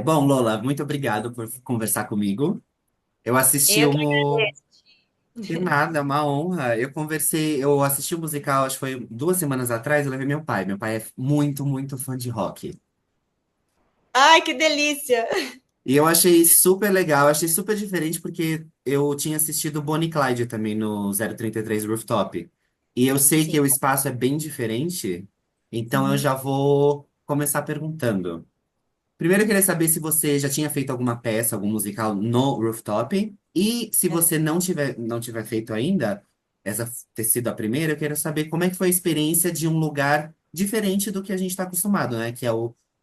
Bom, Lola, muito obrigado por conversar comigo. Eu assisti Eu que o. agradeço. Que nada, é uma honra. Eu assisti o musical, acho que foi 2 semanas atrás, eu levei meu pai. Meu pai é muito, muito fã de rock. Ai, que delícia! E eu achei super legal, achei super diferente porque eu tinha assistido Bonnie e Clyde também no 033 Rooftop. E eu sei que Sim. o espaço é bem diferente, então eu Uhum. já vou começar perguntando. Primeiro, eu queria saber se você já tinha feito alguma peça, algum musical no Rooftop. E se É. você não tiver feito ainda, essa ter sido a primeira, eu quero saber como é que foi a experiência de um lugar diferente do que a gente está acostumado, né? Que é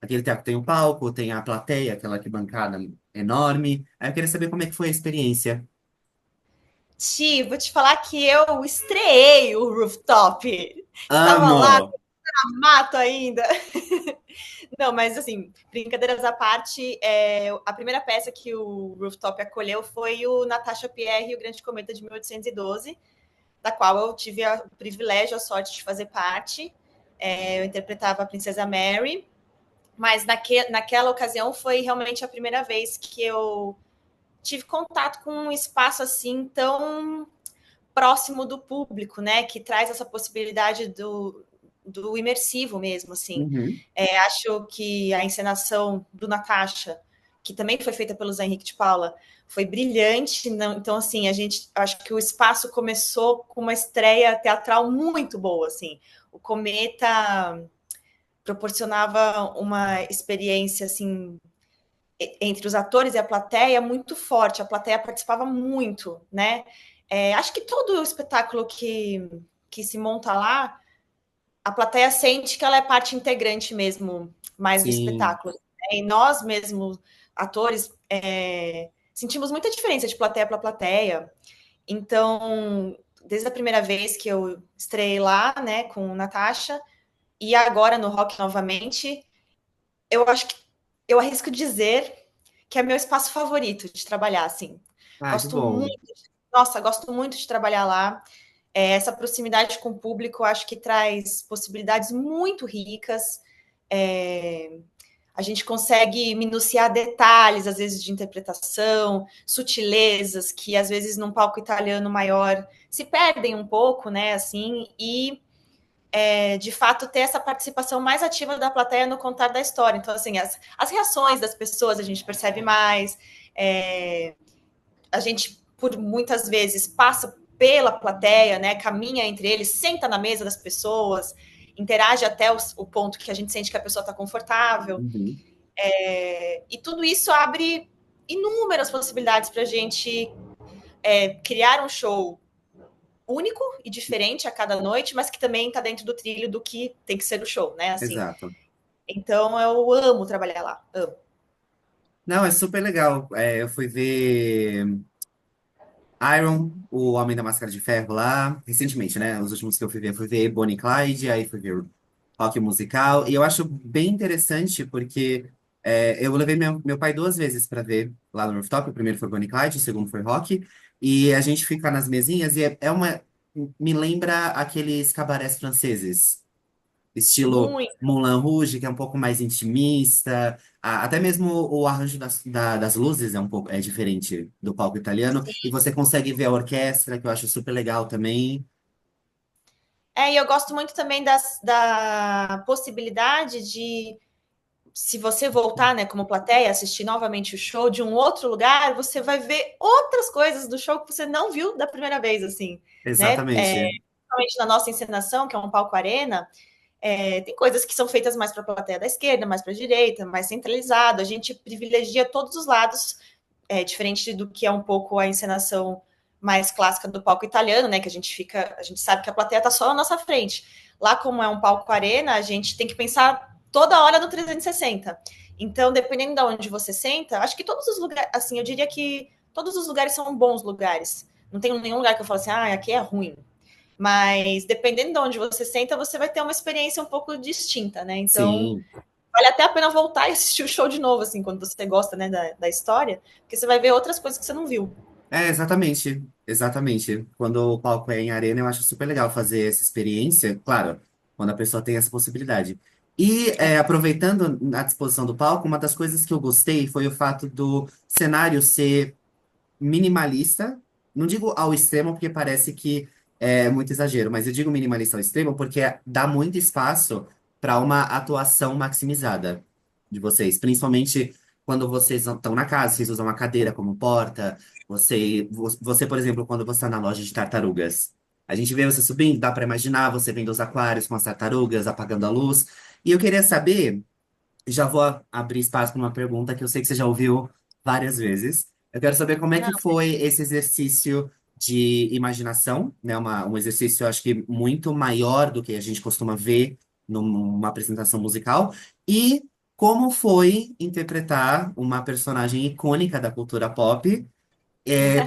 aquele teatro que tem o palco, tem a plateia, aquela arquibancada enorme. Aí eu queria saber como é que foi a experiência. Ti, vou te falar que eu estreiei o Rooftop. Estava lá Amo! no mato ainda. Não, mas assim, brincadeiras à parte, a primeira peça que o Rooftop acolheu foi o Natasha Pierre e o Grande Cometa de 1812, da qual eu tive o privilégio, a sorte de fazer parte. Eu interpretava a Princesa Mary, mas naquela ocasião foi realmente a primeira vez que eu tive contato com um espaço assim tão próximo do público, né? Que traz essa possibilidade do imersivo mesmo, assim. Uhum. Acho que a encenação do Natasha, que também foi feita pelo Zé Henrique de Paula, foi brilhante. Então, assim, acho que o espaço começou com uma estreia teatral muito boa, assim. O Cometa proporcionava uma experiência assim entre os atores e a plateia muito forte. A plateia participava muito, né? Acho que todo o espetáculo que se monta lá, a plateia sente que ela é parte integrante mesmo, mais do Sim. espetáculo. E nós mesmos, atores, sentimos muita diferença de plateia para plateia. Então, desde a primeira vez que eu estrei lá, né, com Natasha, e agora no Rock novamente, eu acho que eu arrisco dizer que é meu espaço favorito de trabalhar, assim. Ah, que Gosto bom. muito, nossa, gosto muito de trabalhar lá. Essa proximidade com o público, acho que traz possibilidades muito ricas. É, a gente consegue minuciar detalhes, às vezes, de interpretação, sutilezas que, às vezes, num palco italiano maior se perdem um pouco, né? Assim, e de fato ter essa participação mais ativa da plateia no contar da história. Então, assim, as reações das pessoas a gente percebe mais, a gente, por muitas vezes, passa pela plateia, né? Caminha entre eles, senta na mesa das pessoas, interage até o ponto que a gente sente que a pessoa está confortável. Uhum. E tudo isso abre inúmeras possibilidades para a gente criar um show único e diferente a cada noite, mas que também está dentro do trilho do que tem que ser o show, né? Assim, Exato. então eu amo trabalhar lá, amo. Não, é super legal. Eu fui ver Iron, o Homem da Máscara de Ferro lá, recentemente, né? Os últimos que eu fui ver Bonnie e Clyde, aí fui ver Rock Musical. E eu acho bem interessante porque eu levei meu pai 2 vezes para ver lá no Rooftop. O primeiro foi Bonnie e Clyde, o segundo foi Rock. E a gente fica nas mesinhas e é uma. Me lembra aqueles cabarés franceses estilo Muito. Moulin Rouge, que é um pouco mais intimista. Até mesmo o arranjo das luzes é diferente do palco italiano. E você consegue ver a orquestra, que eu acho super legal também. E eu gosto muito também da possibilidade de, se você voltar, né, como plateia, assistir novamente o show de um outro lugar, você vai ver outras coisas do show que você não viu da primeira vez, assim, né? Exatamente. Principalmente na nossa encenação, que é um palco arena, tem coisas que são feitas mais para a plateia da esquerda, mais para a direita, mais centralizado. A gente privilegia todos os lados, diferente do que é um pouco a encenação mais clássica do palco italiano, né? Que a gente sabe que a plateia está só na nossa frente. Lá, como é um palco arena, a gente tem que pensar toda hora no 360. Então, dependendo de onde você senta, acho que todos os lugares, assim, eu diria que todos os lugares são bons lugares. Não tem nenhum lugar que eu falo assim, aqui é ruim. Mas dependendo de onde você senta, você vai ter uma experiência um pouco distinta, né? Então, Sim. vale até a pena voltar e assistir o show de novo, assim, quando você gosta, né, da história, porque você vai ver outras coisas que você não viu. Exatamente. Exatamente. Quando o palco é em arena, eu acho super legal fazer essa experiência. Claro, quando a pessoa tem essa possibilidade. E aproveitando a disposição do palco, uma das coisas que eu gostei foi o fato do cenário ser minimalista. Não digo ao extremo, porque parece que é muito exagero, mas eu digo minimalista ao extremo porque dá muito espaço para uma atuação maximizada de vocês. Principalmente quando vocês estão na casa, vocês usam uma cadeira como porta. Você, por exemplo, quando você está na loja de tartarugas. A gente vê você subindo, dá para imaginar você vendo os aquários com as tartarugas, apagando a luz. E eu queria saber. Já vou abrir espaço para uma pergunta que eu sei que você já ouviu várias vezes. Eu quero saber como é que Não, foi esse exercício de imaginação, né? Um exercício, eu acho que muito maior do que a gente costuma ver numa apresentação musical. E como foi interpretar uma personagem icônica da cultura pop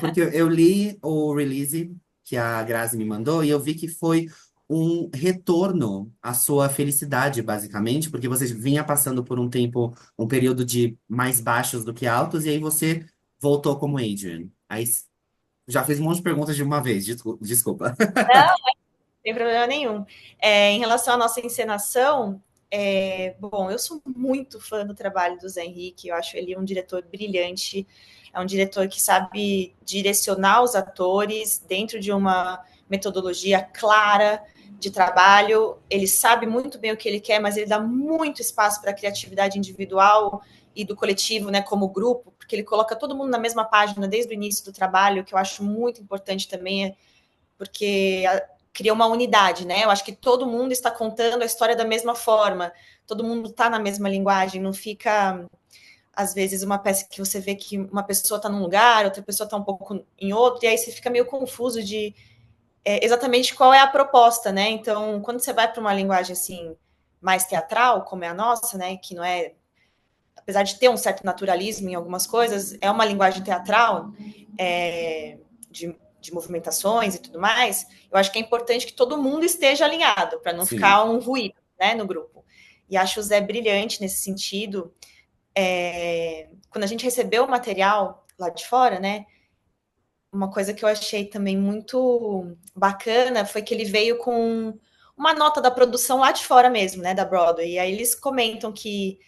porque eu li o release que a Grazi me mandou e eu vi que foi um retorno à sua felicidade, basicamente, porque você vinha passando por um tempo, um período de mais baixos do que altos, e aí você voltou como Adrian. Aí já fiz um monte de perguntas de uma vez, desculpa. tem problema nenhum. Em relação à nossa encenação, bom, eu sou muito fã do trabalho do Zé Henrique, eu acho ele um diretor brilhante, é um diretor que sabe direcionar os atores dentro de uma metodologia clara de trabalho, ele sabe muito bem o que ele quer, mas ele dá muito espaço para a criatividade individual e do coletivo, né, como grupo, porque ele coloca todo mundo na mesma página desde o início do trabalho, que eu acho muito importante também, porque cria uma unidade, né? Eu acho que todo mundo está contando a história da mesma forma, todo mundo está na mesma linguagem, não fica, às vezes, uma peça que você vê que uma pessoa está num lugar, outra pessoa está um pouco em outro, e aí você fica meio confuso de exatamente qual é a proposta, né? Então, quando você vai para uma linguagem assim, mais teatral, como é a nossa, né? Que não é, apesar de ter um certo naturalismo em algumas coisas, é uma linguagem teatral, de movimentações e tudo mais, eu acho que é importante que todo mundo esteja alinhado, para não Sim, ficar um ruído, né, no grupo. E acho o Zé brilhante nesse sentido. Quando a gente recebeu o material lá de fora, né, uma coisa que eu achei também muito bacana foi que ele veio com uma nota da produção lá de fora mesmo, né, da Broadway. E aí eles comentam que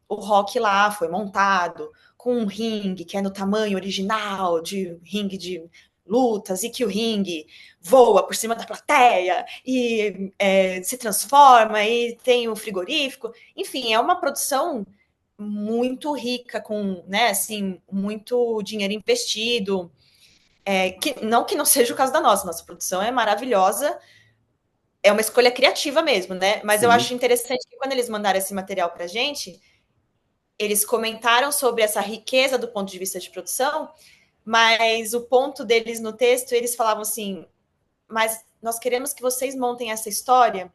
o rock lá foi montado com um ringue que é no tamanho original de ringue de lutas e que o ringue voa por cima da plateia e se transforma e tem o frigorífico. Enfim, é uma produção muito rica, com, né, assim, muito dinheiro investido. Que não seja o caso da nossa produção é maravilhosa, é uma escolha criativa mesmo, né? Mas eu sim, acho interessante que quando eles mandaram esse material pra gente, eles comentaram sobre essa riqueza do ponto de vista de produção, mas o ponto deles no texto, eles falavam assim: mas nós queremos que vocês montem essa história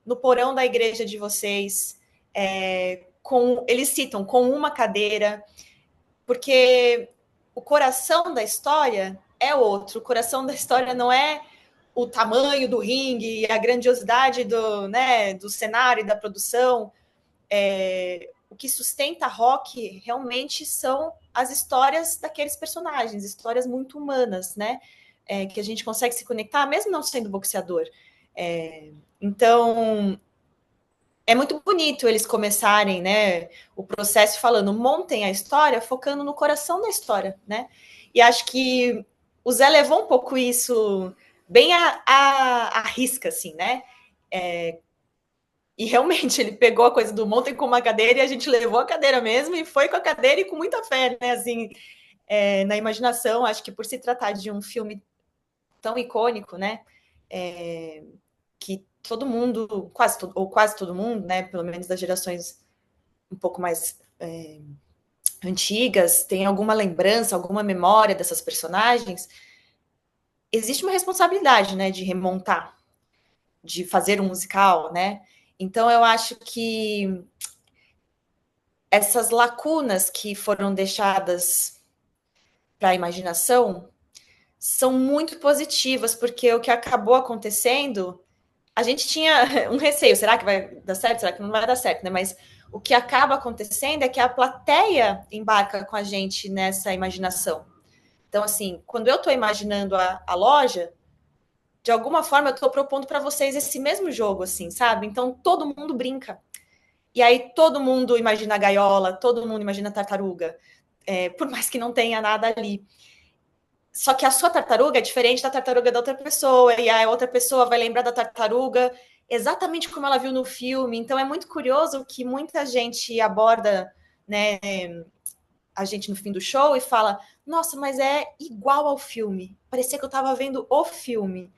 no porão da igreja de vocês, eles citam com uma cadeira, porque o coração da história é outro. O coração da história não é o tamanho do ringue e a grandiosidade do cenário e da produção. O que sustenta rock realmente são as histórias daqueles personagens, histórias muito humanas, né? Que a gente consegue se conectar, mesmo não sendo boxeador. Então, é muito bonito eles começarem, né, o processo falando, montem a história, focando no coração da história, né? E acho que o Zé levou um pouco isso bem à risca, assim, né? E realmente ele pegou a coisa do montem com uma cadeira e a gente levou a cadeira mesmo e foi com a cadeira e com muita fé, né? Assim, na imaginação, acho que por se tratar de um filme tão icônico, né? Que todo mundo, quase todo mundo, né? Pelo menos das gerações um pouco mais antigas, tem alguma lembrança, alguma memória dessas personagens, existe uma responsabilidade, né, de remontar, de fazer um musical, né? Então eu acho que essas lacunas que foram deixadas para a imaginação são muito positivas, porque o que acabou acontecendo, a gente tinha um receio, será que vai dar certo? Será que não vai dar certo, né? Mas o que acaba acontecendo é que a plateia embarca com a gente nessa imaginação. Então, assim, quando eu estou imaginando a loja, de alguma forma eu estou propondo para vocês esse mesmo jogo, assim, sabe? Então todo mundo brinca. E aí todo mundo imagina a gaiola, todo mundo imagina a tartaruga, por mais que não tenha nada ali. Só que a sua tartaruga é diferente da tartaruga da outra pessoa, e a outra pessoa vai lembrar da tartaruga exatamente como ela viu no filme. Então é muito curioso que muita gente aborda, né, a gente no fim do show e fala: nossa, mas é igual ao filme. Parecia que eu estava vendo o filme.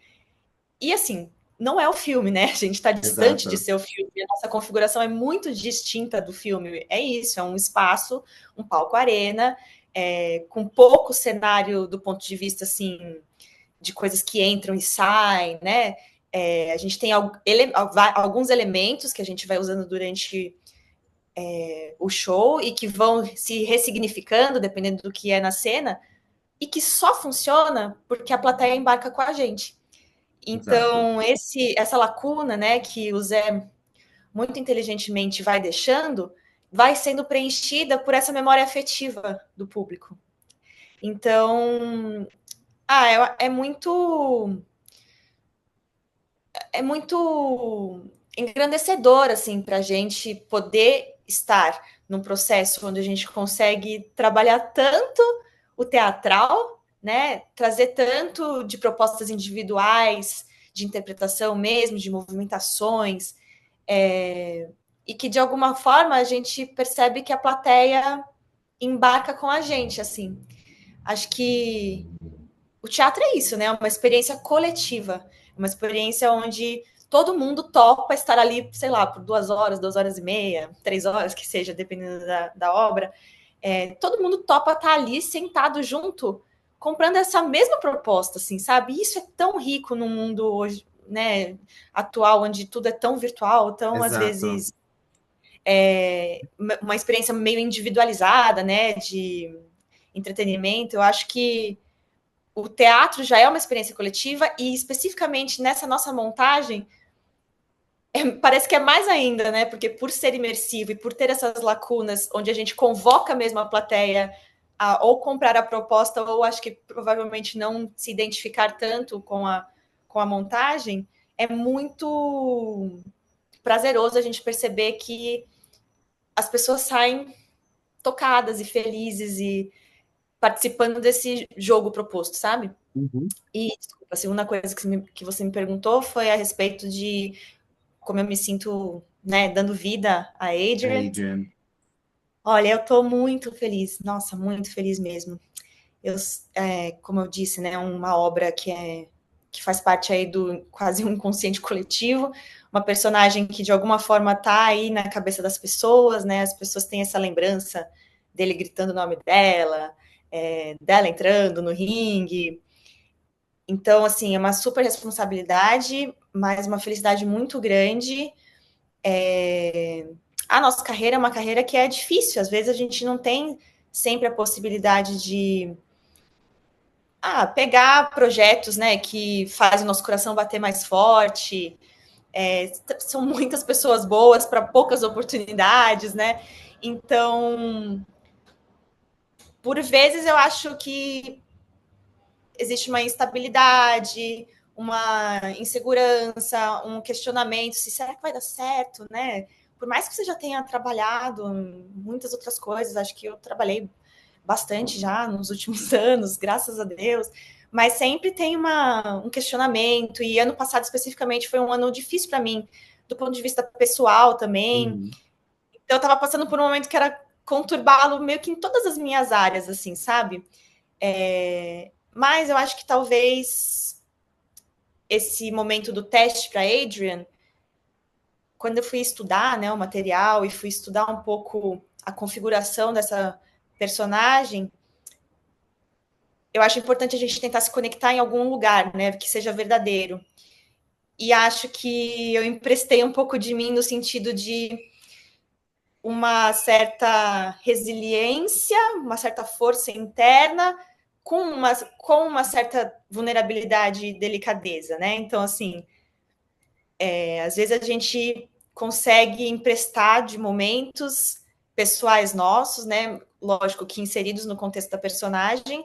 E assim, não é o filme, né? A gente está distante de Exato. ser o filme. A nossa configuração é muito distinta do filme. É isso, é um espaço, um palco arena, com pouco cenário do ponto de vista assim de coisas que entram e saem, né? A gente tem alguns elementos que a gente vai usando durante o show e que vão se ressignificando dependendo do que é na cena e que só funciona porque a plateia embarca com a gente. Exato. Então, essa lacuna, né, que o Zé muito inteligentemente vai deixando, vai sendo preenchida por essa memória afetiva do público. Então, é muito engrandecedor assim para a gente poder estar num processo onde a gente consegue trabalhar tanto o teatral, né, trazer tanto de propostas individuais, de interpretação mesmo, de movimentações, e que de alguma forma a gente percebe que a plateia embarca com a gente, assim. Acho que o teatro é isso, né? Uma experiência coletiva, uma experiência onde todo mundo topa estar ali, sei lá, por 2 horas, 2 horas e meia, 3 horas, que seja, dependendo da obra. Todo mundo topa estar ali sentado junto, comprando essa mesma proposta, assim, sabe? E isso é tão rico no mundo hoje, né, atual, onde tudo é tão virtual, tão às Exato. vezes uma experiência meio individualizada, né, de entretenimento. Eu acho que o teatro já é uma experiência coletiva e especificamente nessa nossa montagem parece que é mais ainda, né? Porque por ser imersivo e por ter essas lacunas onde a gente convoca mesmo a plateia a ou comprar a proposta ou acho que provavelmente não se identificar tanto com a montagem, é muito prazeroso a gente perceber que as pessoas saem tocadas e felizes e participando desse jogo proposto, sabe? Uhum. E, desculpa, a segunda coisa que você me perguntou foi a respeito de como eu me sinto, né, dando vida a Adrian. Adrian. Olha, eu tô muito feliz, nossa, muito feliz mesmo. Eu, como eu disse, né, uma obra que faz parte aí do quase um inconsciente coletivo, uma personagem que de alguma forma tá aí na cabeça das pessoas, né, as pessoas têm essa lembrança dele gritando o nome dela, dela entrando no ringue. Então, assim, é uma super responsabilidade, mas uma felicidade muito grande. A nossa carreira é uma carreira que é difícil, às vezes a gente não tem sempre a possibilidade de pegar projetos, né, que fazem o nosso coração bater mais forte. São muitas pessoas boas para poucas oportunidades, né? Então, por vezes eu acho que existe uma instabilidade, uma insegurança, um questionamento se será que vai dar certo, né? Por mais que você já tenha trabalhado em muitas outras coisas, acho que eu trabalhei bastante já nos últimos anos, graças a Deus, mas sempre tem um questionamento, e ano passado especificamente foi um ano difícil para mim, do ponto de vista pessoal também. Uhum. Então eu estava passando por um momento que era conturbá-lo meio que em todas as minhas áreas, assim, sabe? Mas eu acho que talvez esse momento do teste para Adrian, quando eu fui estudar, né, o material e fui estudar um pouco a configuração dessa personagem, eu acho importante a gente tentar se conectar em algum lugar, né, que seja verdadeiro. E acho que eu emprestei um pouco de mim no sentido de uma certa resiliência, uma certa força interna, com uma certa vulnerabilidade e delicadeza, né? Então, assim, às vezes a gente consegue emprestar de momentos pessoais nossos, né? Lógico que inseridos no contexto da personagem,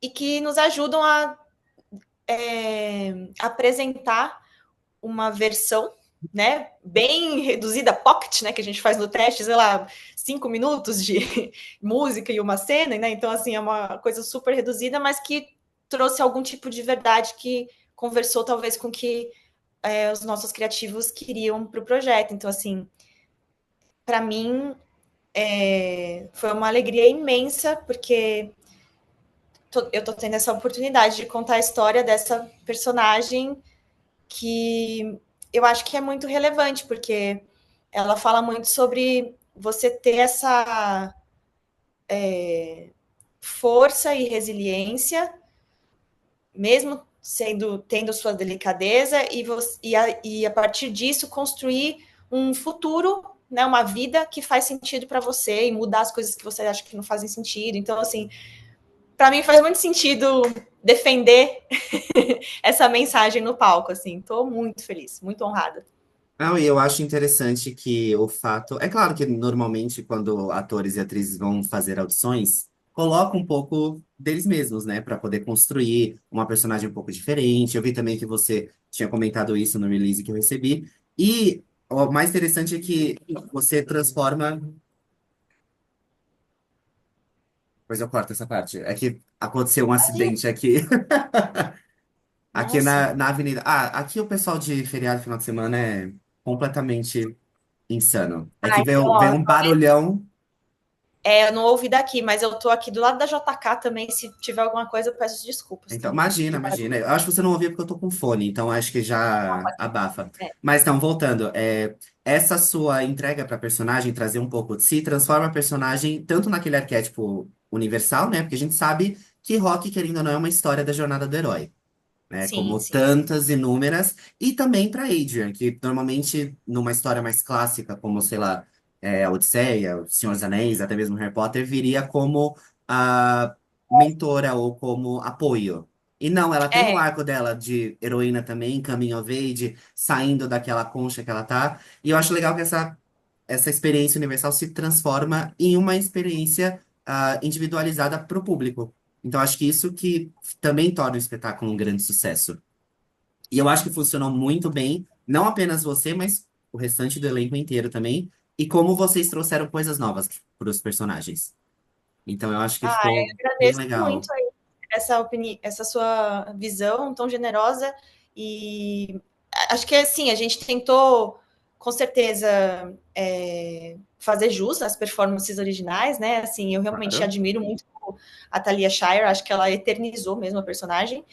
e que nos ajudam a apresentar uma versão, né, bem reduzida, pocket, né, que a gente faz no teste, sei lá, 5 minutos de música e uma cena, né? Então, assim, é uma coisa super reduzida, mas que trouxe algum tipo de verdade que conversou talvez com o que os nossos criativos queriam para o projeto. Então, assim, para mim foi uma alegria imensa, porque eu estou tendo essa oportunidade de contar a história dessa personagem que eu acho que é muito relevante, porque ela fala muito sobre você ter essa força e resiliência, mesmo tendo sua delicadeza, e a partir disso construir um futuro, né, uma vida que faz sentido para você e mudar as coisas que você acha que não fazem sentido. Então, assim, para mim faz muito sentido defender essa mensagem no palco, assim. Estou muito feliz, muito honrada. Não, e eu acho interessante que o fato. É claro que normalmente, quando atores e atrizes vão fazer audições, colocam um pouco deles mesmos, né? Para poder construir uma personagem um pouco diferente. Eu vi também que você tinha comentado isso no release que eu recebi. E o mais interessante é que você transforma. Pois eu corto essa parte. É que aconteceu um Imagina. acidente aqui. Aqui Nossa. na avenida. Ah, aqui o pessoal de feriado final de semana é completamente insano. É que Ah, então, veio ó, um barulhão. eu não ouvi daqui, mas eu tô aqui do lado da JK também. Se tiver alguma coisa, eu peço desculpas Então, também. imagina, De barulho. imagina. Eu acho que você não ouvia porque eu tô com fone, então acho que já abafa. É. Mas então, voltando, essa sua entrega para personagem, trazer um pouco de si, transforma a personagem tanto naquele arquétipo universal, né? Porque a gente sabe que Rock, querendo ou não, é uma história da jornada do herói, né? Sim, Como sim. tantas inúmeras, e também para Adrian, que normalmente numa história mais clássica, como, sei lá, a Odisseia, O Senhor dos Anéis, até mesmo Harry Potter, viria como a mentora ou como apoio. E não, ela tem o É, arco dela de heroína também, coming of age, saindo daquela concha que ela tá. E eu acho legal que essa experiência universal se transforma em uma experiência individualizada para o público. Então, acho que isso que também torna o espetáculo um grande sucesso. E eu acho que funcionou muito bem, não apenas você, mas o restante do elenco inteiro também. E como vocês trouxeram coisas novas para os personagens. Então, eu acho que eu ficou bem agradeço legal. muito aí essa sua visão tão generosa. E acho que assim, a gente tentou, com certeza, fazer jus às performances originais, né? Assim, eu realmente Claro. admiro muito a Talia Shire, acho que ela eternizou mesmo a personagem.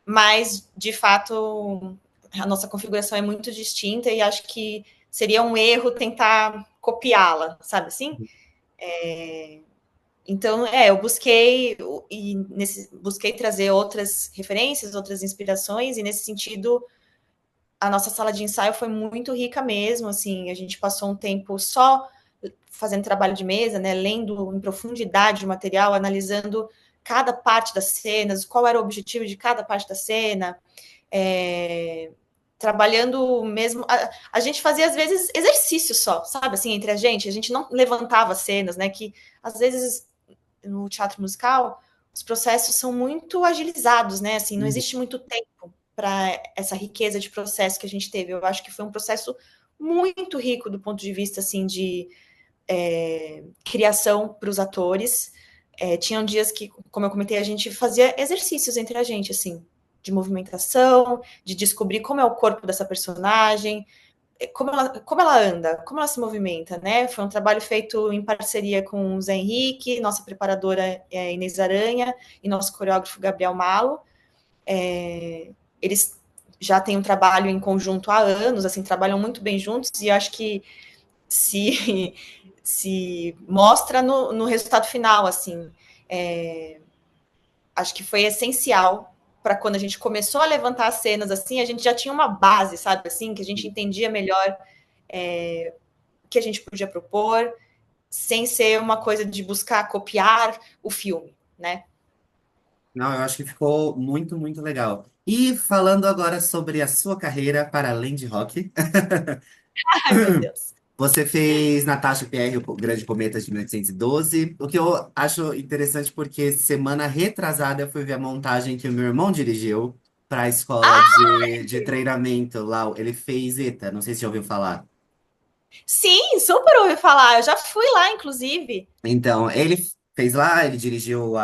Mas, de fato, a nossa configuração é muito distinta e acho que seria um erro tentar copiá-la, sabe assim? Então, eu busquei trazer outras referências, outras inspirações, e nesse sentido, a nossa sala de ensaio foi muito rica mesmo, assim, a gente passou um tempo só fazendo trabalho de mesa, né, lendo em profundidade o material, analisando cada parte das cenas, qual era o objetivo de cada parte da cena, é, trabalhando mesmo. A gente fazia, às vezes, exercício só, sabe? Assim, entre a gente não levantava cenas, né? Que às vezes no teatro musical os processos são muito agilizados, né? Assim, não Uhum. existe muito tempo para essa riqueza de processo que a gente teve. Eu acho que foi um processo muito rico do ponto de vista assim de criação para os atores. Tinham dias que, como eu comentei, a gente fazia exercícios entre a gente, assim, de movimentação, de descobrir como é o corpo dessa personagem, como ela anda, como ela se movimenta, né? Foi um trabalho feito em parceria com o Zé Henrique, nossa preparadora Inês Aranha e nosso coreógrafo Gabriel Malo. Eles já têm um trabalho em conjunto há anos, assim, trabalham muito bem juntos e acho que se, se mostra no resultado final, assim. Acho que foi essencial para quando a gente começou a levantar as cenas, assim, a gente já tinha uma base, sabe, assim, que a gente entendia melhor o que a gente podia propor, sem ser uma coisa de buscar copiar o filme, né? Não, eu acho que ficou muito, muito legal. E falando agora sobre a sua carreira para além de rock, Ai, meu Deus. você fez Natasha Pierre, o Grande Cometa de 1912, o que eu acho interessante porque semana retrasada eu fui ver a montagem que o meu irmão dirigiu pra escola de treinamento lá. Ele fez ETA, não sei se já ouviu falar. Sim, super ouvi falar. Eu já fui lá, inclusive. Então, ele fez lá, ele dirigiu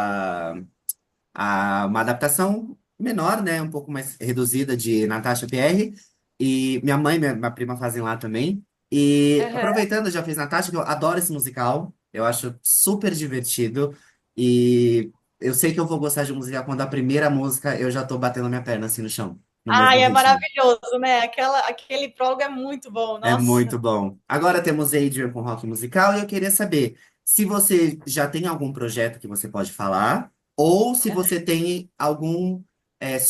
uma adaptação menor, né? Um pouco mais reduzida de Natasha Pierre. E minha mãe e minha prima fazem lá também. E Uhum. aproveitando, já fiz Natasha, que eu adoro esse musical. Eu acho super divertido. E eu sei que eu vou gostar de musical quando a primeira música eu já tô batendo minha perna assim no chão, no mesmo Ai, é ritmo. maravilhoso, né? Aquele prólogo é muito bom, É nossa. muito bom. Agora temos Adrian com rock musical e eu queria saber se você já tem algum projeto que você pode falar ou se você tem algum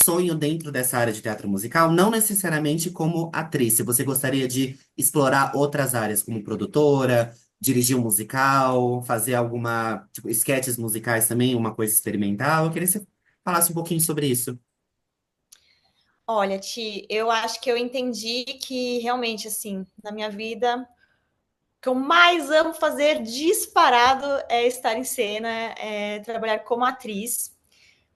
sonho dentro dessa área de teatro musical, não necessariamente como atriz. Se você gostaria de explorar outras áreas, como produtora, dirigir um musical, fazer alguma, tipo, esquetes musicais também, uma coisa experimental. Eu queria que você falasse um pouquinho sobre isso. Olha, Ti, eu acho que eu entendi que realmente, assim, na minha vida, o que eu mais amo fazer disparado é estar em cena, é trabalhar como atriz.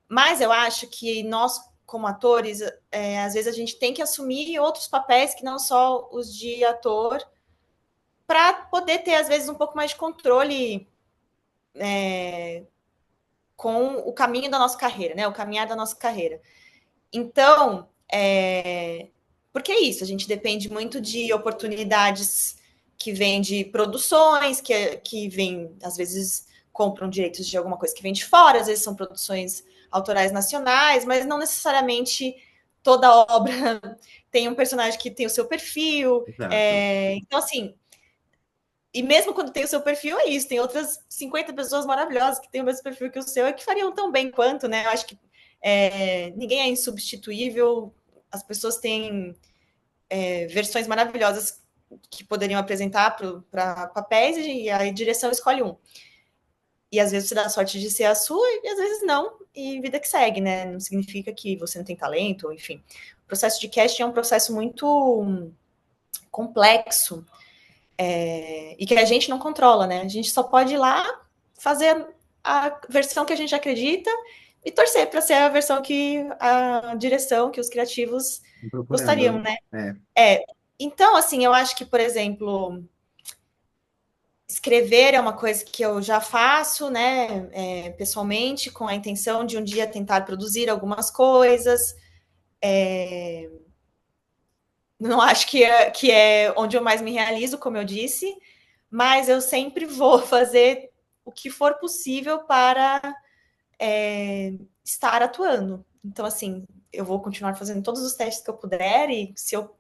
Mas eu acho que nós, como atores, às vezes a gente tem que assumir outros papéis que não só os de ator, para poder ter, às vezes, um pouco mais de controle com o caminho da nossa carreira, né? O caminhar da nossa carreira. Então, porque é isso, a gente depende muito de oportunidades que vêm de produções, que vêm, às vezes, compram direitos de alguma coisa que vem de fora, às vezes são produções autorais nacionais, mas não necessariamente toda obra tem um personagem que tem o seu perfil. Exato. Então, assim, e mesmo quando tem o seu perfil, é isso. Tem outras 50 pessoas maravilhosas que têm o mesmo perfil que o seu e que fariam tão bem quanto, né? Eu acho que ninguém é insubstituível. As pessoas têm versões maravilhosas que poderiam apresentar para papéis e a direção escolhe um. E às vezes você dá a sorte de ser a sua e às vezes não. E vida que segue, né? Não significa que você não tem talento, enfim. O processo de casting é um processo muito complexo e que a gente não controla, né? A gente só pode ir lá fazer a versão que a gente acredita e torcer para ser a versão que a direção, que os criativos gostariam, Procurando. né? É. É. Então, assim, eu acho que, por exemplo, escrever é uma coisa que eu já faço, né, pessoalmente, com a intenção de um dia tentar produzir algumas coisas. Não acho que é onde eu mais me realizo, como eu disse, mas eu sempre vou fazer o que for possível para estar atuando. Então, assim, eu vou continuar fazendo todos os testes que eu puder, e se eu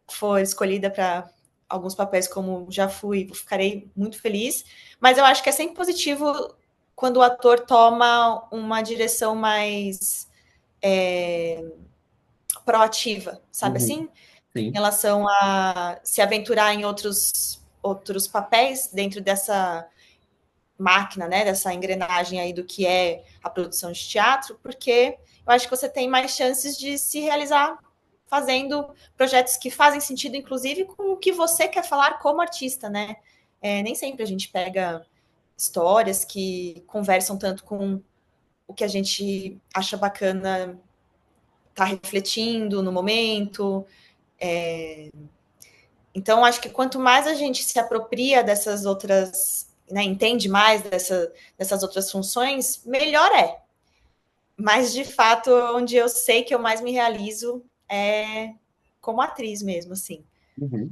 for escolhida para alguns papéis, como já fui, ficarei muito feliz. Mas eu acho que é sempre positivo quando o ator toma uma direção mais proativa, sabe Uhum. assim? Em Sim. relação a se aventurar em outros papéis dentro dessa máquina, né, dessa engrenagem aí do que é a produção de teatro, porque eu acho que você tem mais chances de se realizar fazendo projetos que fazem sentido, inclusive, com o que você quer falar como artista, né? Nem sempre a gente pega histórias que conversam tanto com o que a gente acha bacana estar refletindo no momento. Então, acho que quanto mais a gente se apropria dessas outras, né, entende mais dessas outras funções, melhor é. Mas, de fato, onde eu sei que eu mais me realizo é como atriz mesmo, assim. Uhum.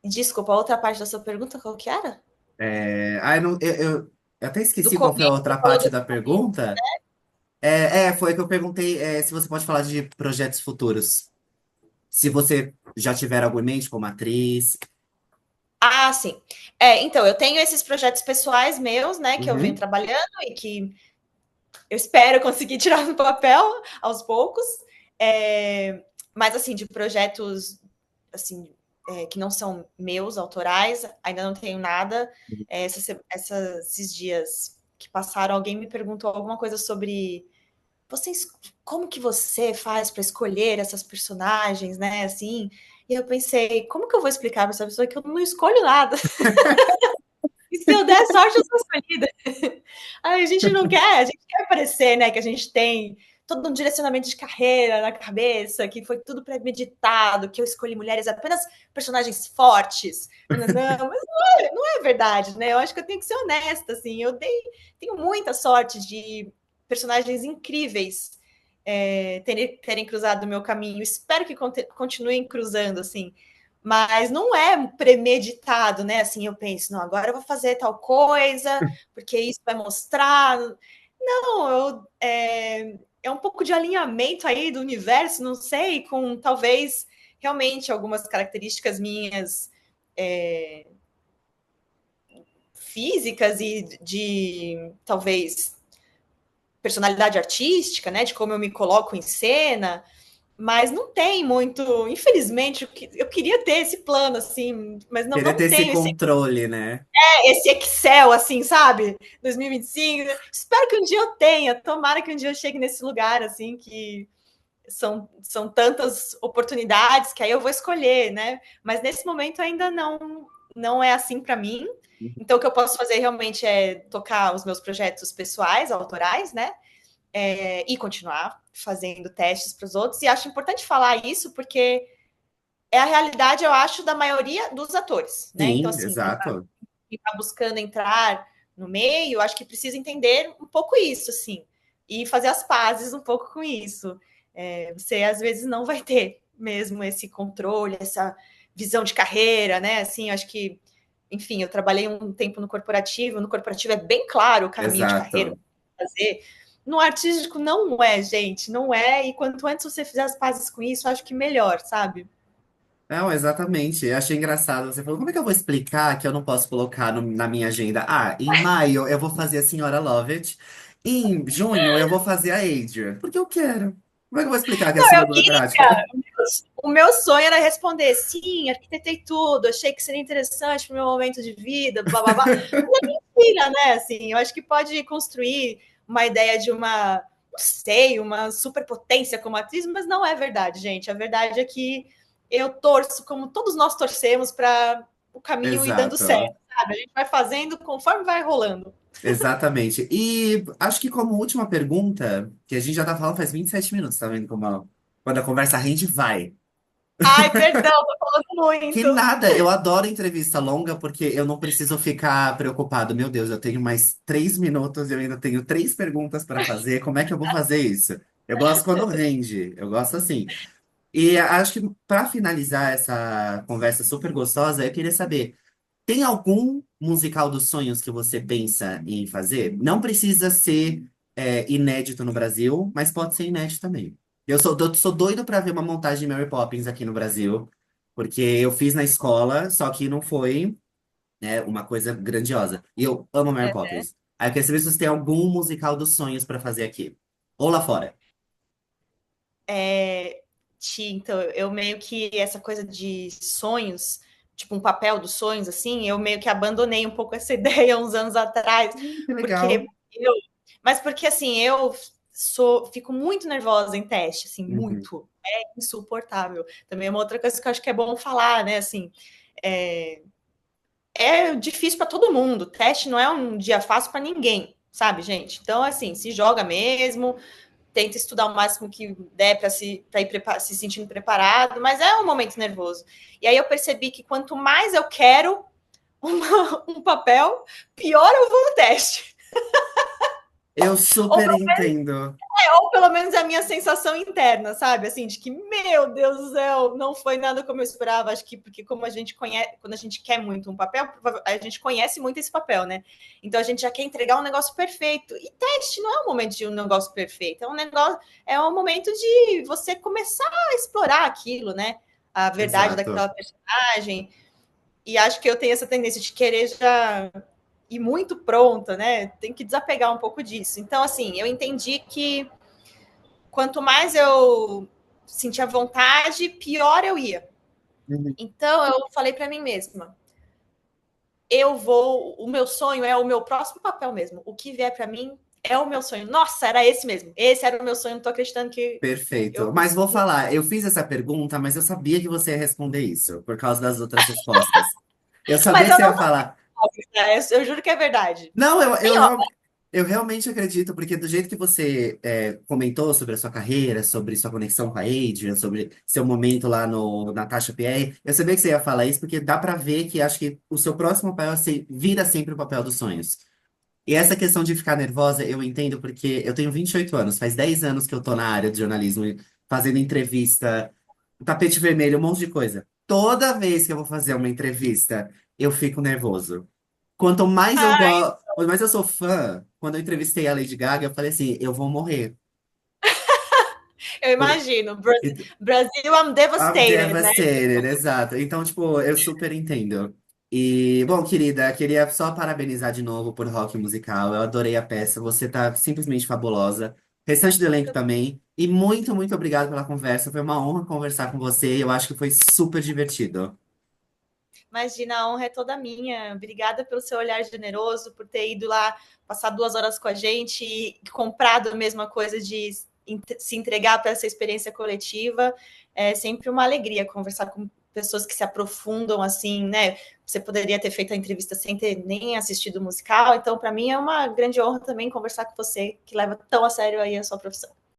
Desculpa, a outra parte da sua pergunta, qual que era? Eu até Do esqueci qual foi a começo, você outra falou parte do da começo. pergunta. Foi que eu perguntei, se você pode falar de projetos futuros. Se você já tiver algo em mente como atriz. Ah, sim. Então, eu tenho esses projetos pessoais meus, né, que eu venho Uhum, trabalhando e que eu espero conseguir tirar no papel aos poucos. É, mas, assim, de projetos, assim, que não são meus, autorais, ainda não tenho nada. Esses dias que passaram, alguém me perguntou alguma coisa sobre vocês, como que você faz para escolher essas personagens, né, assim. E eu pensei, como que eu vou explicar para essa pessoa que eu não escolho nada? E se eu der sorte, eu sou escolhida. Aí a gente não quer, a gente quer parecer, né, que a gente tem todo um direcionamento de carreira na cabeça, que foi tudo premeditado, que eu escolhi mulheres apenas personagens fortes. Não, mas não é verdade, né? Eu acho que eu tenho que ser honesta, assim. Tenho muita sorte de personagens incríveis terem cruzado o meu caminho. Espero que continuem cruzando, assim. Mas não é premeditado, né? Assim, eu penso, não, agora eu vou fazer tal coisa, porque isso vai mostrar. Não, é um pouco de alinhamento aí do universo, não sei, com talvez realmente algumas características minhas físicas e de talvez personalidade artística, né? De como eu me coloco em cena, mas não tem muito, infelizmente, eu queria ter esse plano, assim, mas Queria não ter esse tenho controle, né? esse Excel, assim, sabe? 2025. Espero que um dia eu tenha, tomara que um dia eu chegue nesse lugar, assim, que são tantas oportunidades que aí eu vou escolher, né? Mas nesse momento ainda não é assim para mim. Então, o que eu posso fazer realmente é tocar os meus projetos pessoais, autorais, né? E continuar fazendo testes para os outros. E acho importante falar isso, porque é a realidade, eu acho, da maioria dos atores, né? Então, Sim, assim, exato. quem está buscando entrar no meio, acho que precisa entender um pouco isso, assim, e fazer as pazes um pouco com isso. Você, às vezes, não vai ter mesmo esse controle, essa visão de carreira, né? Assim, acho que, enfim, eu trabalhei um tempo no corporativo é bem claro o caminho de carreira Exato. que fazer. No artístico não é, gente, não é. E quanto antes você fizer as pazes com isso, acho que melhor, sabe? Não, exatamente. Eu achei engraçado. Você falou, como é que eu vou explicar que eu não posso colocar na minha agenda? Ah, em maio eu vou fazer a Senhora Lovett. Em junho eu vou fazer a Adrian. Porque eu quero. Como é que eu vou explicar que é Não, super eu burocrática? queria. O meu sonho era responder, sim, arquitetei tudo, achei que seria interessante para o meu momento de vida, blá blá blá. Mas é mentira, né? Assim, eu acho que pode construir uma ideia de uma, não sei, uma superpotência como atriz, mas não é verdade, gente. A verdade é que eu torço, como todos nós torcemos, para o caminho ir dando certo, Exato. sabe? A gente vai fazendo conforme vai rolando. Exatamente. E acho que como última pergunta, que a gente já tá falando faz 27 minutos, tá vendo quando a conversa rende, vai. Ai, perdão, tô falando Que muito. nada, eu adoro entrevista longa porque eu não preciso ficar preocupado. Meu Deus, eu tenho mais 3 minutos e eu ainda tenho 3 perguntas para fazer. Como é que eu vou fazer isso? Eu gosto quando rende, eu gosto assim. E acho que para finalizar essa conversa super gostosa, eu queria saber, tem algum musical dos sonhos que você pensa em fazer? Não precisa ser inédito no Brasil, mas pode ser inédito também. Eu sou doido para ver uma montagem de Mary Poppins aqui no Brasil, porque eu fiz na escola, só que não foi, né, uma coisa grandiosa. E eu amo Mary Poppins. Aí eu queria saber se você tem algum musical dos sonhos para fazer aqui. Ou lá fora. Então, eu meio que essa coisa de sonhos, tipo um papel dos sonhos, assim, eu meio que abandonei um pouco essa ideia uns anos atrás, Que porque legal. eu, mas porque assim, fico muito nervosa em teste, assim, Uhum, muito, insuportável. Também é uma outra coisa que eu acho que é bom falar, né, assim, é, é difícil para todo mundo, teste não é um dia fácil para ninguém, sabe, gente? Então, assim, se joga mesmo, tenta estudar o máximo que der para ir se sentindo preparado, mas é um momento nervoso. E aí eu percebi que quanto mais eu quero um papel, pior eu vou no teste. eu Ou, super entendo. ou pelo menos é a minha sensação interna, sabe? Assim, de que, meu Deus do céu, não foi nada como eu esperava. Acho que porque como a gente conhece, quando a gente quer muito um papel, a gente conhece muito esse papel, né? Então a gente já quer entregar um negócio perfeito. E teste não é um momento de um negócio perfeito, é um momento de você começar a explorar aquilo, né? A verdade Exato. daquela personagem. E acho que eu tenho essa tendência de querer já ir muito pronta, né? Tem que desapegar um pouco disso. Então, assim, eu entendi que quanto mais eu sentia vontade, pior eu ia. Uhum. Então eu falei para mim mesma, eu vou, o meu sonho é o meu próximo papel mesmo. O que vier para mim é o meu sonho. Nossa, era esse mesmo. Esse era o meu sonho. Não tô acreditando que eu Perfeito. Mas vou consegui. falar, eu fiz essa pergunta, mas eu sabia que você ia responder isso, por causa das outras respostas. Eu sabia Mas que eu você não ia tô falar. óbvio, né? Eu juro que é verdade. Não, Nem ó, Eu realmente acredito, porque do jeito que você comentou sobre a sua carreira, sobre sua conexão com a Adrian, sobre seu momento lá no Natasha Pierre, eu sabia que você ia falar isso, porque dá pra ver que acho que o seu próximo papel vira sempre o papel dos sonhos. E essa questão de ficar nervosa, eu entendo, porque eu tenho 28 anos, faz 10 anos que eu tô na área de jornalismo, fazendo entrevista, tapete vermelho, um monte de coisa. Toda vez que eu vou fazer uma entrevista, eu fico nervoso. Quanto mais eu Ai, gosto, quanto mais eu sou fã, quando eu entrevistei a Lady Gaga, eu falei assim, eu vou morrer. eu Por- imagino. Brasil, I'm I'm devastated, né? devastated, exato. Então, tipo, eu super entendo. E, bom, querida, queria só parabenizar de novo por Rock Musical. Eu adorei a peça, você tá simplesmente fabulosa. Restante do elenco também. E muito, muito obrigado pela conversa. Foi uma honra conversar com você. Eu acho que foi super divertido. Imagina, a honra é toda minha. Obrigada pelo seu olhar generoso, por ter ido lá passar 2 horas com a gente e comprado a mesma coisa de se entregar para essa experiência coletiva. É sempre uma alegria conversar com pessoas que se aprofundam assim, né? Você poderia ter feito a entrevista sem ter nem assistido o musical, então para mim é uma grande honra também conversar com você que leva tão a sério aí a sua profissão.